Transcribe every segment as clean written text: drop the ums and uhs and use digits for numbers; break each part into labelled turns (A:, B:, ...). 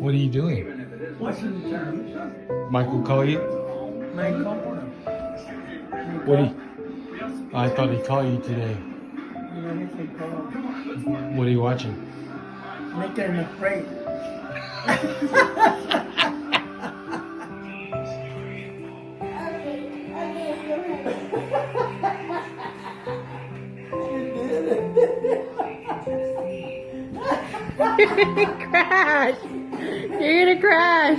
A: What are you doing?
B: Washing the car.
A: Michael call you?
B: Michael?
A: What do you? I thought he called you today.
B: You know, he said, call.
A: What are you watching?
B: Make them afraid.
C: You're gonna crash. You're gonna crash.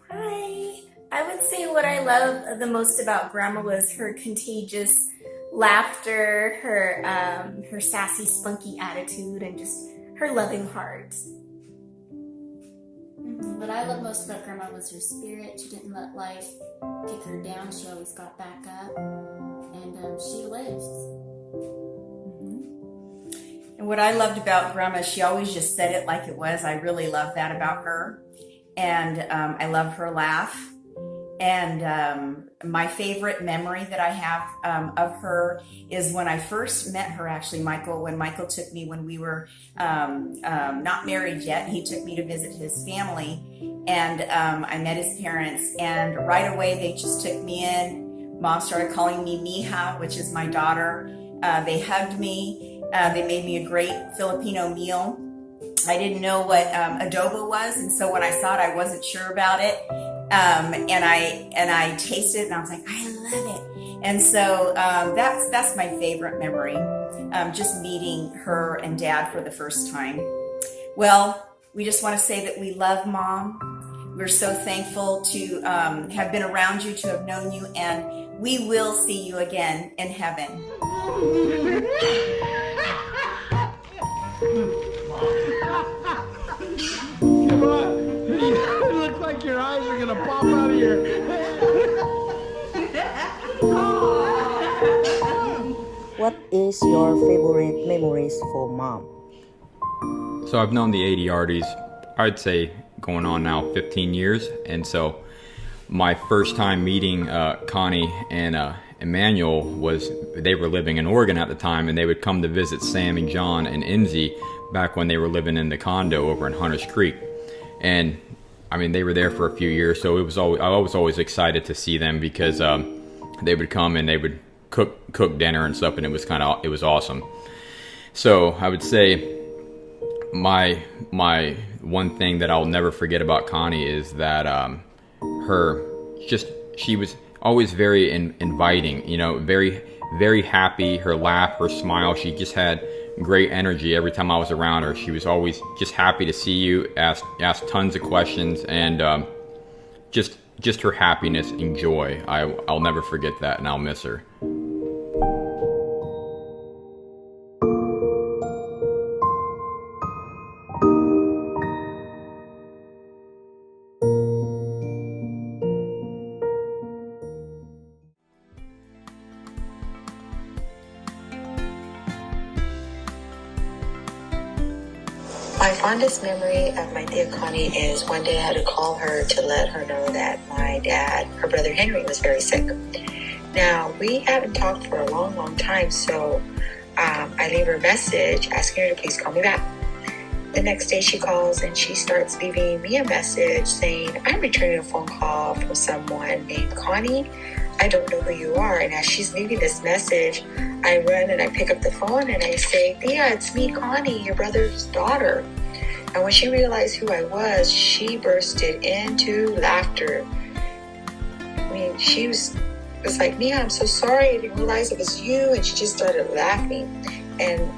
C: Hi. I would say what I love the most about Grandma was her contagious laughter, her sassy, spunky attitude, and just her loving heart.
D: What I love most about Grandma was her spirit. She didn't let life kick her down. She always got back up, and she lives.
C: And what I loved about Grandma, she always just said it like it was. I really love that about her. And I love her laugh. And my favorite memory that I have of her is when I first met her, actually, when Michael took me when we were not married yet. He took me to visit his family, and I met his parents, and right away they just took me in. Mom started calling me Mija, which is my daughter. They hugged me. They made me a great Filipino meal. I didn't know what adobo was, and so when I saw it, I wasn't sure about it. And I tasted it, and I was like, I love it. And so that's my favorite memory, just meeting her and Dad for the first time. Well, we just want to say that we love Mom. We're so thankful to have been around you, to have known you, and we will see you again in heaven.
A: Come on. It looks like your eyes are gonna pop out of your head.
E: What is your favorite memories for Mom?
F: So I've known the ADRDs, I'd say going on now 15 years. And so my first time meeting Connie and Emmanuel was, they were living in Oregon at the time, and they would come to visit Sam and John and Enzi back when they were living in the condo over in Hunters Creek. And I mean, they were there for a few years, so I was always excited to see them, because they would come and they would cook dinner and stuff, and it was awesome. So I would say my one thing that I'll never forget about Connie is that she was always very inviting, you know, very, very happy. Her laugh, her smile, she just had great energy every time I was around her. She was always just happy to see you, ask tons of questions, and just her happiness and joy. I'll never forget that, and I'll miss her.
G: My fondest memory of my Tia Connie is one day I had to call her to let her know that my dad, her brother Henry, was very sick. Now, we haven't talked for a long, long time, so I leave her a message asking her to please call me back. The next day she calls and she starts leaving me a message saying, I'm returning a phone call from someone named Connie. I don't know who you are. And as she's leaving this message, I run and I pick up the phone and I say, Thea, it's me, Connie, your brother's daughter. And when she realized who I was, she bursted into laughter. I mean, she was like, Mia, I'm so sorry. I didn't realize it was you. And she just started laughing. And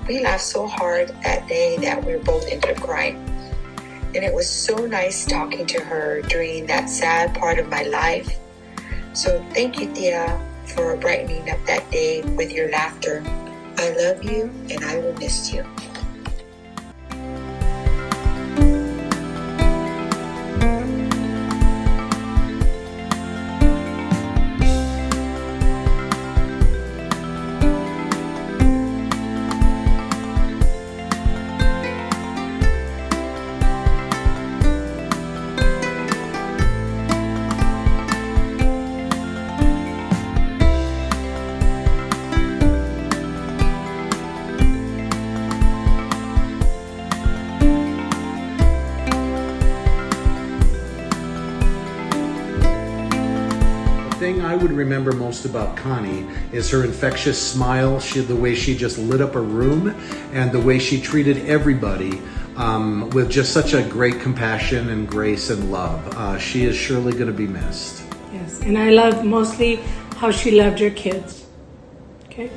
G: we laughed so hard that day that we both ended up crying. And it was so nice talking to her during that sad part of my life. So thank you, Thea, for brightening up that day with your laughter. I love you and I will miss you.
H: thing I would remember most about Connie is her infectious smile, the way she just lit up a room, and the way she treated everybody with just such a great compassion and grace and love. She is surely going to be missed.
I: Yes, and I love mostly how she loved her kids. Okay.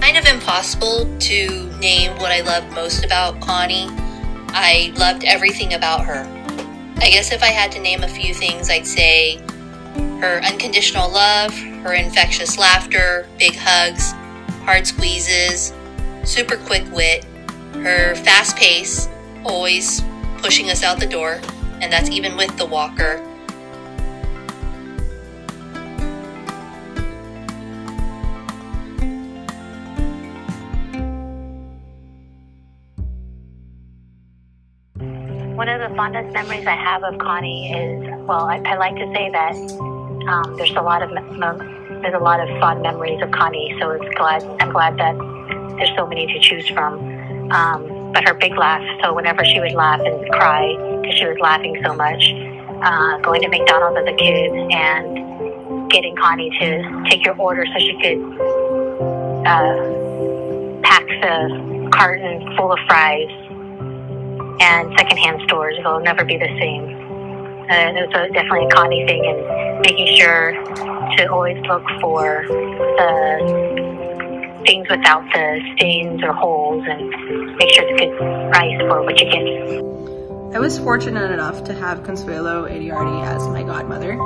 J: Kind of impossible to name what I loved most about Connie. I loved everything about her. I guess if I had to name a few things, I'd say her unconditional love, her infectious laughter, big hugs, hard squeezes, super quick wit, her fast pace, always pushing us out the door, and that's even with the walker.
G: One of the fondest memories I have of Connie is, well, I like to say that there's a lot of fond memories of Connie. So I'm glad that there's so many to choose from. But her big laugh. So whenever she would laugh and cry because she was laughing so much, going to McDonald's as a kid and getting Connie to take your order so she could pack the carton full of fries. And secondhand stores will never be the same. It's definitely a Connie thing, and making sure to always look for the things without the stains or holes, and make sure it's good price for what you get.
K: I was fortunate enough to have Consuelo Iriarte as my godmother,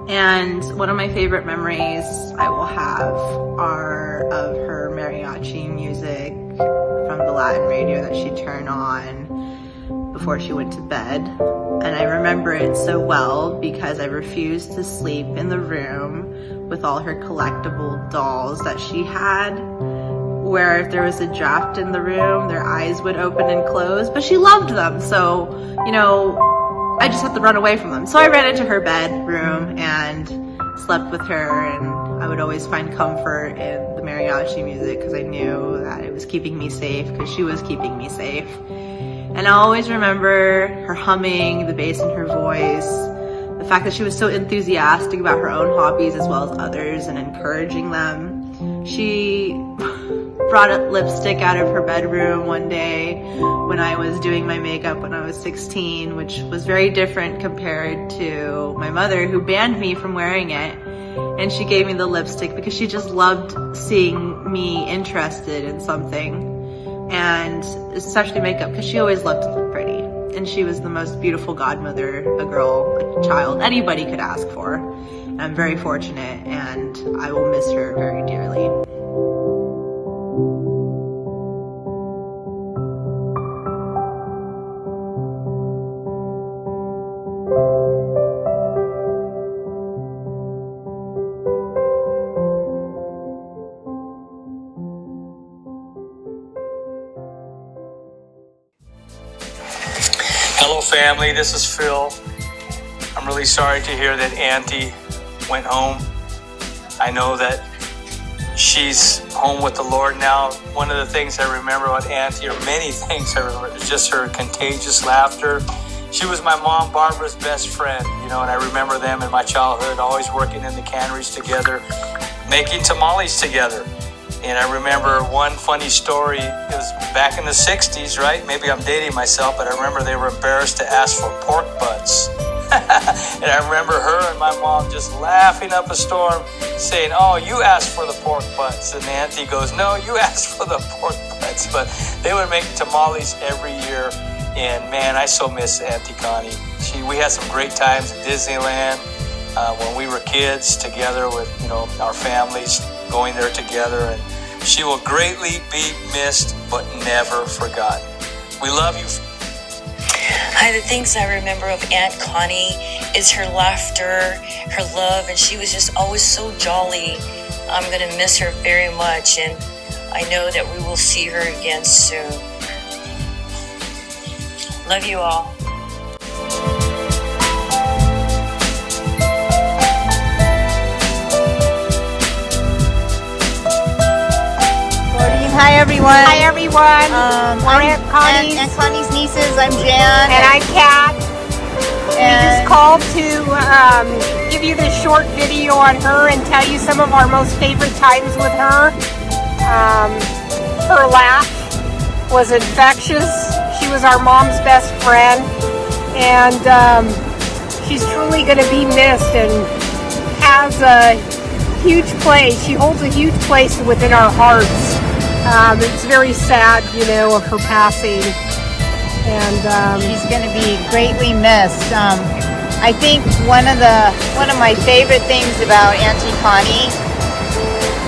K: and one of my favorite memories I will have are of her mariachi music from the Latin radio that she turned on before she went to bed. And I remember it so well because I refused to sleep in the room with all her collectible dolls that she had, where if there was a draft in the room, their eyes would open and close, but she loved them. So, you know, I just had to run away from them. So I ran into her bedroom and slept with her, and I would always find comfort in the mariachi music because I knew that it was keeping me safe, because she was keeping me safe. And I always remember her humming, the bass in her voice, the fact that she was so enthusiastic about her own hobbies as well as others and encouraging them. She brought a lipstick out of her bedroom one day when I was doing my makeup when I was 16, which was very different compared to my mother, who banned me from wearing it. And she gave me the lipstick because she just loved seeing me interested in something. And especially makeup, because she always loved to look pretty. And she was the most beautiful godmother a child, anybody could ask for. And I'm very fortunate, and I will miss her very dearly.
L: Hello family, this is Phil. I'm really sorry to hear that Auntie went home. I know that she's home with the Lord now. One of the things I remember about Auntie, or many things I remember, is just her contagious laughter. She was my mom Barbara's best friend, and I remember them in my childhood, always working in the canneries together, making tamales together. And I remember one funny story. It was back in the 60s, right? Maybe I'm dating myself, but I remember they were embarrassed to ask for pork butts. And I remember her and my mom just laughing up a storm, saying, "Oh, you asked for the pork butts." And Auntie goes, "No, you asked for the pork butts." But they would make tamales every year. And man, I so miss Auntie Connie. We had some great times at Disneyland when we were kids together with our families going there together. And she will greatly be missed, but never forgotten. We love you.
M: Hi, the things I remember of Aunt Connie is her laughter, her love, and she was just always so jolly. I'm going to miss her very much, and I know that we will see her again soon. Love you all.
N: Hi everyone.
O: Hi everyone.
N: I'm Aunt Connie's nieces. I'm Jan.
O: And I'm Kat. We just called to give you this short video on her and tell you some of our most favorite times with her. Her laugh was infectious. She was our mom's best friend. And she's truly going to be missed and has a huge place. She holds a huge place within our hearts. It's very sad, of her passing, and
N: she's going to be greatly missed. I think one of my favorite things about Auntie Connie,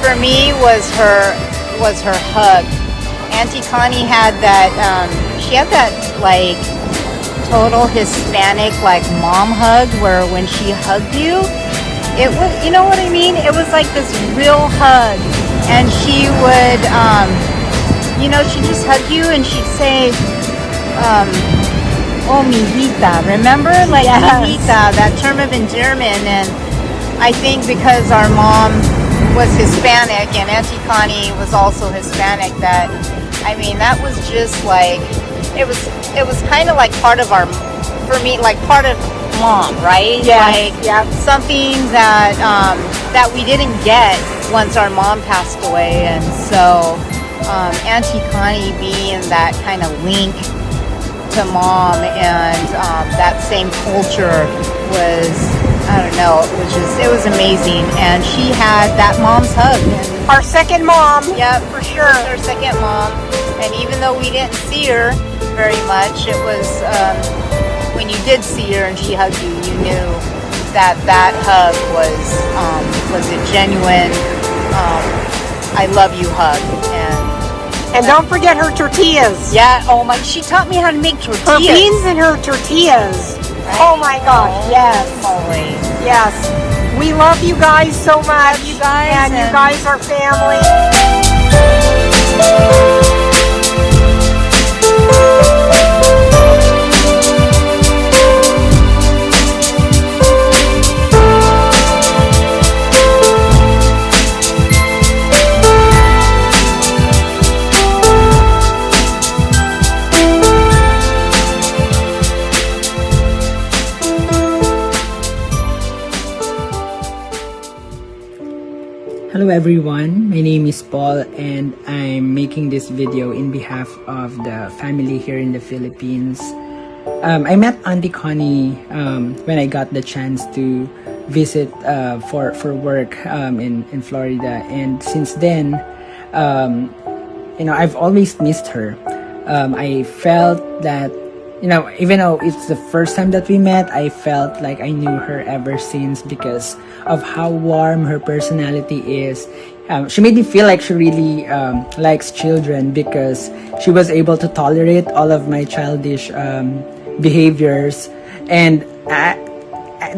N: for me, was her hug. Auntie Connie had that. She had that like total Hispanic mom hug, where when she hugged you, it was, you know what I mean? It was like this real hug. And she would, she'd just hug you and she'd say, oh, mijita. Remember? Like, yes. Mijita, that term of endearment. And I think because our mom was Hispanic and Auntie Connie was also Hispanic, that was just like, it was kind of like part of our, for me, like part of mom, right?
O: Yeah.
N: Something that we didn't get once our mom passed away. And so Auntie Connie being that kind of link to mom and that same culture was, I don't know, it was amazing. And she had that mom's hug. And
O: our second mom.
N: Yeah, for sure. Her second mom. And even though we didn't see her very much, it was when you did see her and she hugged you, you knew that hug was a genuine I love you hug.
O: And don't forget her tortillas.
N: Yeah, oh my, she taught me how to make tortillas.
O: Her beans and her tortillas. Right. Oh my gosh, yes.
N: Always.
O: Yes. We love you guys so much.
N: Love you guys.
O: And you guys are family.
P: Hello everyone, my name is Paul and I'm making this video in behalf of the family here in the Philippines. I met Auntie Connie when I got the chance to visit for work in Florida, and since then, I've always missed her. I felt that, even though it's the first time that we met, I felt like I knew her ever since because of how warm her personality is. She made me feel like she really likes children because she was able to tolerate all of my childish behaviors, and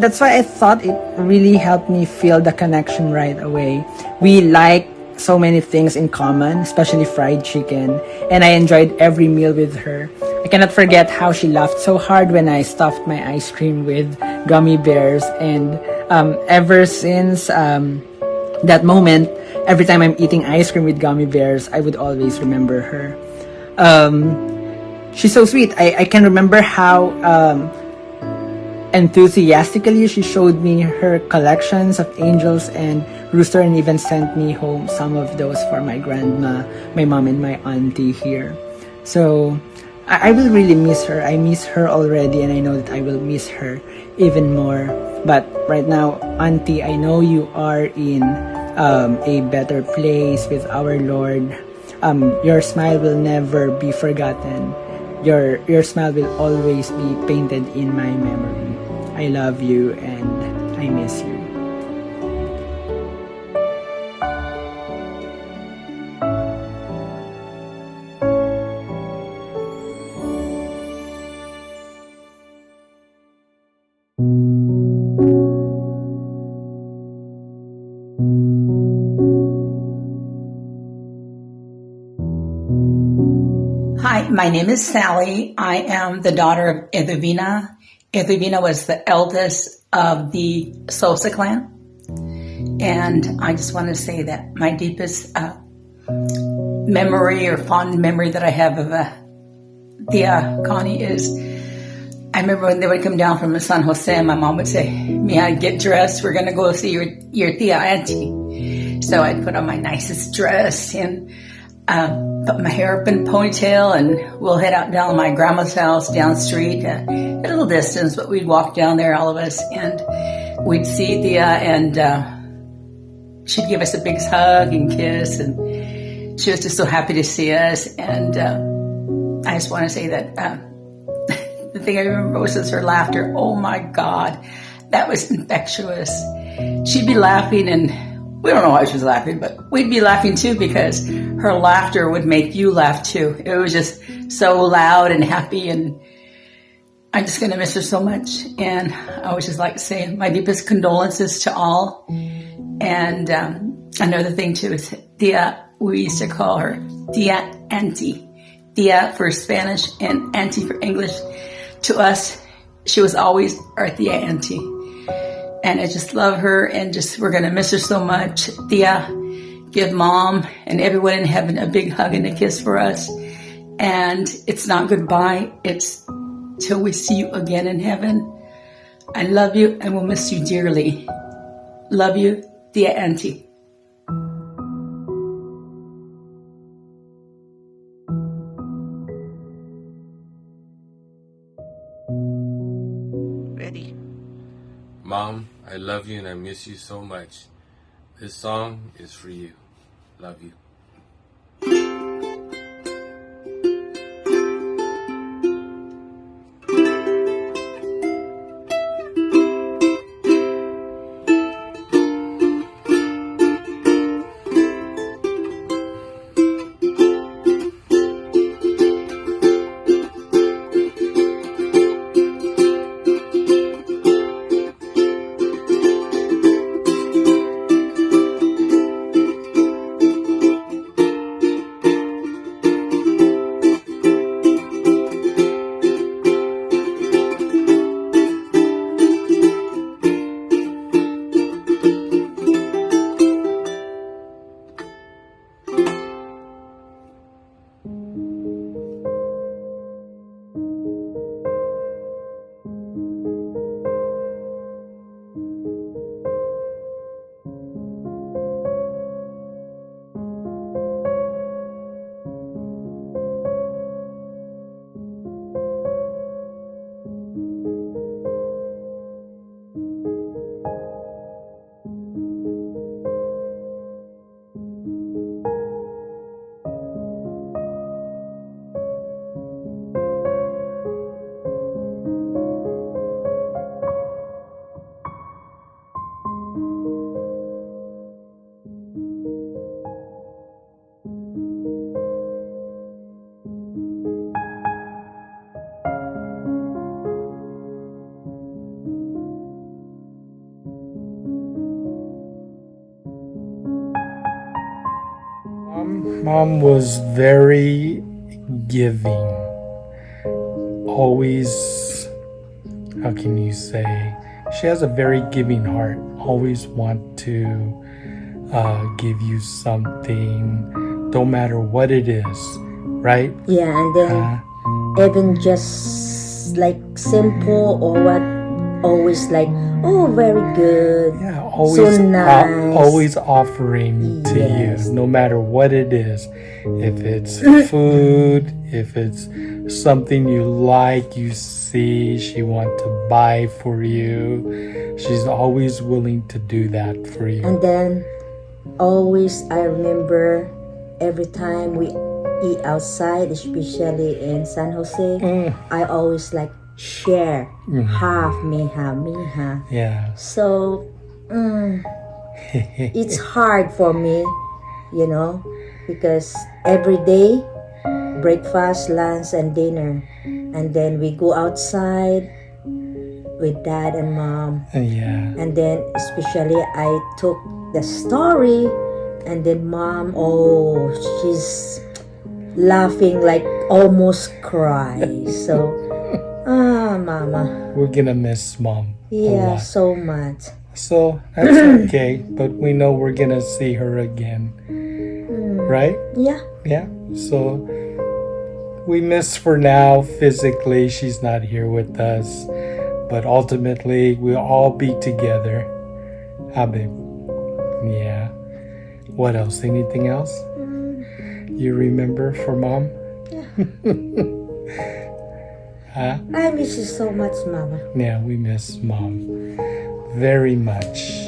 P: that's why I thought it really helped me feel the connection right away. We like so many things in common, especially fried chicken, and I enjoyed every meal with her. I cannot forget how she laughed so hard when I stuffed my ice cream with gummy bears, and ever since that moment, every time I'm eating ice cream with gummy bears, I would always remember her. She's so sweet. I can remember how enthusiastically she showed me her collections of angels and rooster, and even sent me home some of those for my grandma, my mom, and my auntie here. So I will really miss her. I miss her already, and I know that I will miss her even more. But right now, Auntie, I know you are in a better place with our Lord. Your smile will never be forgotten. your smile will always be painted in my memory. I love you and I miss you.
Q: Hi, my name is Sally. I am the daughter of Edwina. Edwina was the eldest of the Sosa clan. And I just want to say that my deepest memory or fond memory that I have of Tia Connie is, I remember when they would come down from San Jose, and my mom would say, Mia, get dressed. We're going to go see your Tia Auntie. So I'd put on my nicest dress and put my hair up in a ponytail, and we'll head out down to my grandma's house down the street, a little distance, but we'd walk down there, all of us, and we'd see Tia, and she'd give us a big hug and kiss, and she was just so happy to see us. And I just want to say that the thing I remember most is her laughter. Oh my God, that was infectious. She'd be laughing, and we don't know why she was laughing, but we'd be laughing too, because her laughter would make you laugh too. It was just so loud and happy, and I'm just going to miss her so much. And I would just like to say my deepest condolences to all. And another thing too is Tia, we used to call her Tia Auntie. Tia for Spanish and Auntie for English. To us, she was always our Tia Auntie. And I just love her, and just we're going to miss her so much. Tia, give Mom and everyone in heaven a big hug and a kiss for us. And it's not goodbye. It's till we see you again in heaven. I love you and will miss you dearly. Love you, Tia Auntie.
P: Ready.
R: Mom, I love you and I miss you so much. This song is for you. Love you.
A: Mom was very giving. Always, how can you say? She has a very giving heart. Always want to give you something, no matter what it is, right?
E: Yeah, and then even just like simple or what, always like, oh, very good.
A: Yeah, always,
E: so nice.
A: Always offering to you, no matter what it is. If it's food, if it's something you like, you see, she wants to buy for you. She's always willing to do that for you.
E: And then always I remember every time we eat outside, especially in San Jose, I always like share half miha.
A: Yeah.
E: So it's hard for me, because every day breakfast, lunch, and dinner, and then we go outside with dad and mom,
A: Yeah.
E: and then especially I took the story, and then mom, she's laughing like almost cry. So mama,
A: We're gonna miss mom a
E: yeah,
A: lot.
E: so much.
A: So that's okay, but we know we're gonna see her again, right?
E: Yeah.
A: Yeah. So we miss for now physically. She's not here with us, but ultimately we'll all be together. Babe? Yeah. What else? Anything else? You remember for mom? Huh?
E: I miss you so much, mama.
A: Yeah, we miss mom very much.